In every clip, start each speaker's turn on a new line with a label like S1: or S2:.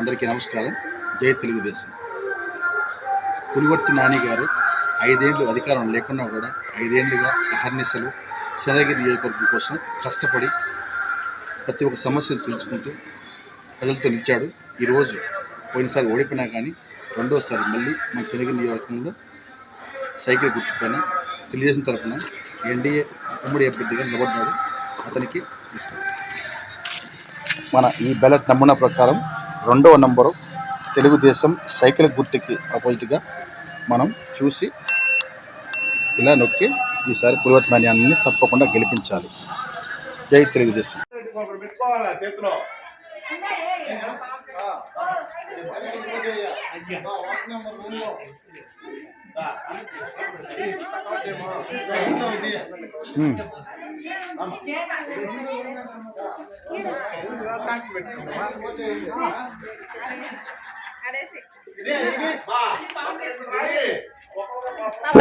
S1: అందరికీ నమస్కారం. జై తెలుగుదేశం. పులివర్తి నాని గారు 5 ఏళ్ళు అధికారం లేకున్నా కూడా 5 ఏళ్ళుగా అహర్నిశలు చంద్రగిరి నియోజకవర్గం కోసం కష్టపడి ప్రతి ఒక్క సమస్యను తెలుసుకుంటూ ప్రజలతో నిలిచాడు. ఈరోజు పోయినసారి ఓడిపోయినా కానీ రెండోసారి మళ్ళీ మన చంద్రగిరి నియోజకవర్గంలో సైకిల్ గుర్తుపైన తెలుగుదేశం తరఫున ఎన్డీఏ ఉమ్మడి అభ్యర్థిగా నిలబడ్డాడు. అతనికి మన ఈ బ్యాలెట్ నమూనా ప్రకారం 2వ నంబరు తెలుగుదేశం సైకిల్ గుర్తుకి ఆపోజిట్గా మనం చూసి ఇలా నొక్కి ఈసారి పులివర్తి నాని తప్పకుండా గెలిపించాలి. జై తెలుగుదేశం.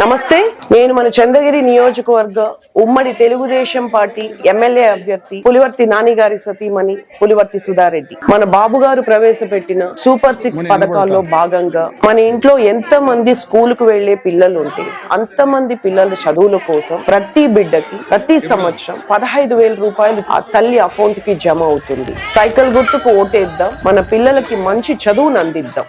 S2: నమస్తే, నేను మన చంద్రగిరి నియోజకవర్గ ఉమ్మడి తెలుగుదేశం పార్టీ ఎమ్మెల్యే అభ్యర్థి పులివర్తి నాని గారి సతీమణి పులివర్తి సుధారెడ్డి. మన బాబు గారు ప్రవేశపెట్టిన సూపర్ 6 పథకాల్లో భాగంగా మన ఇంట్లో ఎంత మంది స్కూల్ కు వెళ్లే పిల్లలు ఉంటే అంతమంది పిల్లల చదువుల కోసం ప్రతి బిడ్డకి ప్రతి సంవత్సరం 15,000 రూపాయలు ఆ తల్లి అకౌంట్ కి జమ అవుతుంది. సైకిల్ గుర్తుకు ఓటేద్దాం, మన పిల్లలకి మంచి చదువును అందిద్దాం.